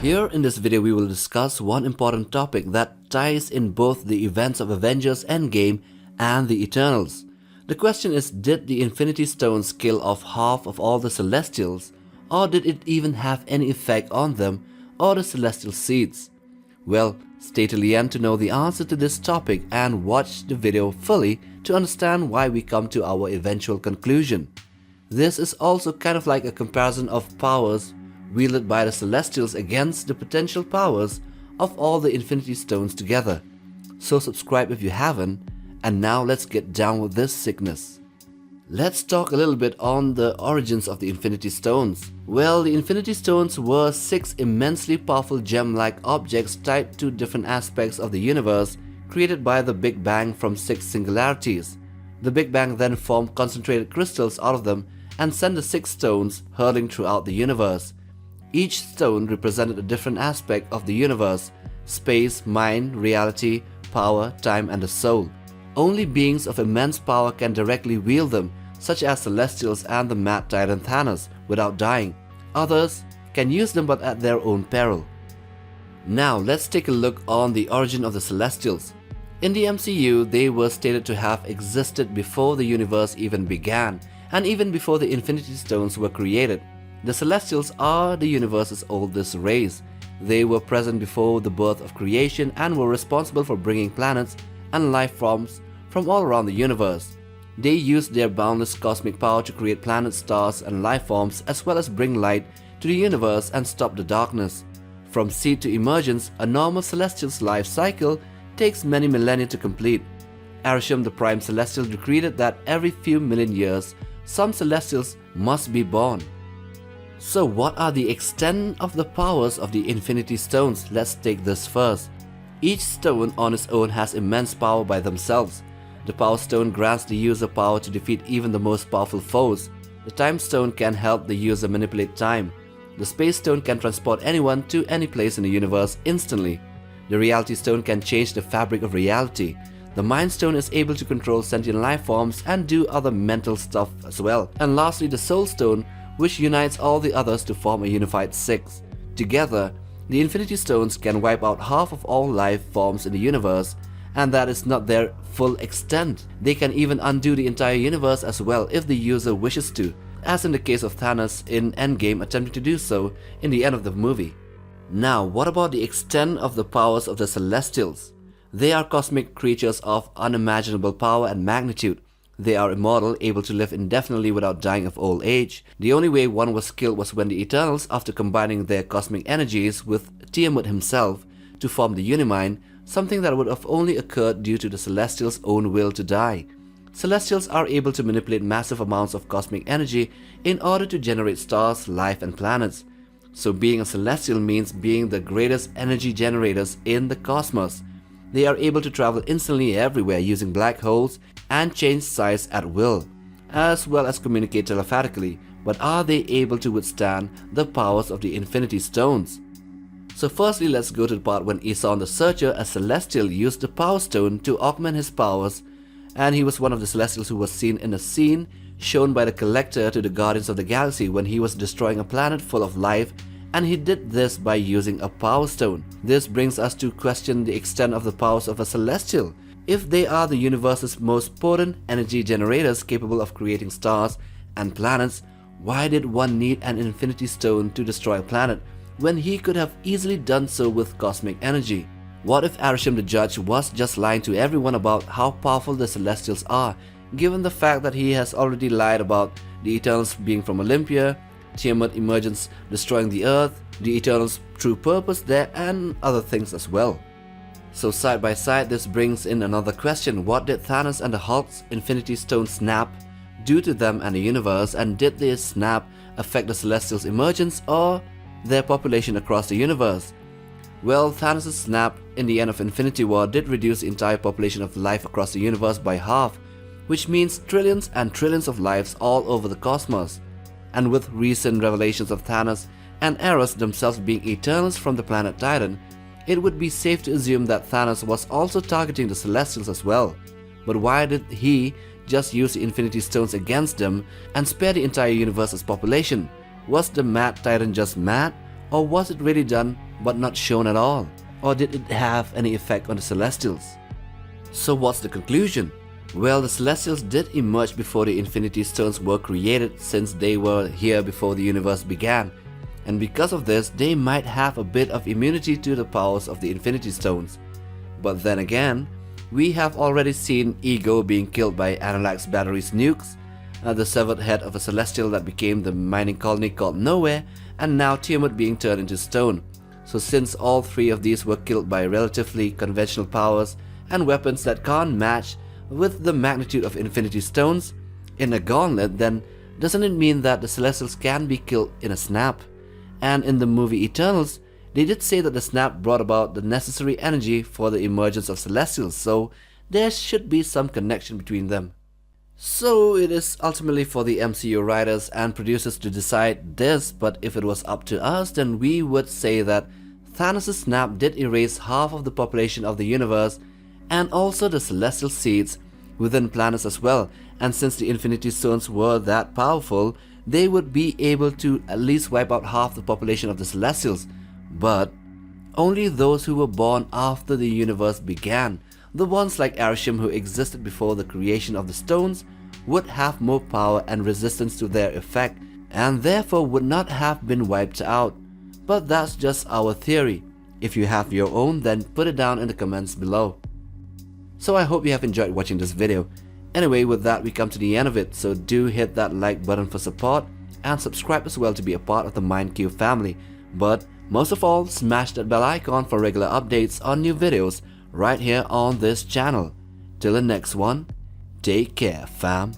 Here in this video we will discuss one important topic that ties in both the events of Avengers Endgame and the Eternals. The question is, did the Infinity Stones kill off half of all the Celestials, or did it even have any effect on them or the Celestial Seeds? Well, stay till the end to know the answer to this topic and watch the video fully to understand why we come to our eventual conclusion. This is also kind of like a comparison of powers wielded by the Celestials against the potential powers of all the Infinity Stones together. So subscribe if you haven't, and now let's get down with this sickness. Let's talk a little bit on the origins of the Infinity Stones. Well, the Infinity Stones were 6 immensely powerful gem-like objects tied to different aspects of the universe created by the Big Bang from 6 singularities. The Big Bang then formed concentrated crystals out of them and sent the 6 stones hurtling throughout the universe. Each stone represented a different aspect of the universe: space, mind, reality, power, time, and the soul. Only beings of immense power can directly wield them, such as Celestials and the mad titan Thanos, without dying. Others can use them but at their own peril. Now let's take a look on the origin of the Celestials. In the MCU, they were stated to have existed before the universe even began, and even before the Infinity Stones were created. The Celestials are the universe's oldest race. They were present before the birth of creation and were responsible for bringing planets and life forms from all around the universe. They used their boundless cosmic power to create planets, stars, and life forms, as well as bring light to the universe and stop the darkness. From seed to emergence, a normal Celestial's life cycle takes many millennia to complete. Arishem, the Prime Celestial, decreed that every few million years, some Celestials must be born. So what are the extent of the powers of the Infinity Stones? Let's take this first. Each stone on its own has immense power by themselves. The Power Stone grants the user power to defeat even the most powerful foes. The Time Stone can help the user manipulate time. The Space Stone can transport anyone to any place in the universe instantly. The Reality Stone can change the fabric of reality. The Mind Stone is able to control sentient life forms and do other mental stuff as well. And lastly, the Soul Stone, which unites all the others to form a unified 6. Together, the Infinity Stones can wipe out half of all life forms in the universe, and that is not their full extent. They can even undo the entire universe as well if the user wishes to, as in the case of Thanos in Endgame attempting to do so in the end of the movie. Now, what about the extent of the powers of the Celestials? They are cosmic creatures of unimaginable power and magnitude. They are immortal, able to live indefinitely without dying of old age. The only way one was killed was when the Eternals, after combining their cosmic energies with Tiamut himself to form the Uni-Mind, something that would have only occurred due to the Celestials' own will to die. Celestials are able to manipulate massive amounts of cosmic energy in order to generate stars, life, and planets. So being a Celestial means being the greatest energy generators in the cosmos. They are able to travel instantly everywhere using black holes and change size at will, as well as communicate telepathically. But are they able to withstand the powers of the Infinity Stones? So firstly, let's go to the part when Esau the Searcher, a Celestial, used the Power Stone to augment his powers, and he was one of the Celestials who was seen in a scene shown by the Collector to the Guardians of the Galaxy when he was destroying a planet full of life, and he did this by using a Power Stone. This brings us to question the extent of the powers of a Celestial. If they are the universe's most potent energy generators capable of creating stars and planets, why did one need an Infinity Stone to destroy a planet when he could have easily done so with cosmic energy? What if Arishem the Judge was just lying to everyone about how powerful the Celestials are, given the fact that he has already lied about the Eternals being from Olympia, Tiamut emergence destroying the Earth, the Eternals' true purpose there, and other things as well? So side by side, this brings in another question. What did Thanos and the Hulk's Infinity Stone snap do to them and the universe, and did this snap affect the Celestials' emergence or their population across the universe? Well, Thanos' snap in the end of Infinity War did reduce the entire population of life across the universe by half, which means trillions and trillions of lives all over the cosmos. And with recent revelations of Thanos and Eros themselves being Eternals from the planet Titan, it would be safe to assume that Thanos was also targeting the Celestials as well. But why did he just use the Infinity Stones against them and spare the entire universe's population? Was the mad titan just mad, or was it really done but not shown at all? Or did it have any effect on the Celestials? So what's the conclusion? Well, the Celestials did emerge before the Infinity Stones were created, since they were here before the universe began. And because of this, they might have a bit of immunity to the powers of the Infinity Stones. But then again, we have already seen Ego being killed by Analak's battery's nukes, the severed head of a Celestial that became the mining colony called Nowhere, and now Tiamut being turned into stone. So since all three of these were killed by relatively conventional powers and weapons that can't match with the magnitude of Infinity Stones in a gauntlet, then doesn't it mean that the Celestials can be killed in a snap? And in the movie Eternals, they did say that the snap brought about the necessary energy for the emergence of Celestials, so there should be some connection between them. So it is ultimately for the MCU writers and producers to decide this, but if it was up to us, then we would say that Thanos' snap did erase half of the population of the universe and also the celestial seeds within planets as well, and since the Infinity Stones were that powerful, they would be able to at least wipe out half the population of the Celestials, but only those who were born after the universe began. The ones like Arishem who existed before the creation of the stones would have more power and resistance to their effect, and therefore would not have been wiped out. But that's just our theory. If you have your own, then put it down in the comments below. So I hope you have enjoyed watching this video. Anyway, with that we come to the end of it, so do hit that like button for support and subscribe as well to be a part of the MindQ family. But most of all, smash that bell icon for regular updates on new videos right here on this channel. Till the next one, take care fam.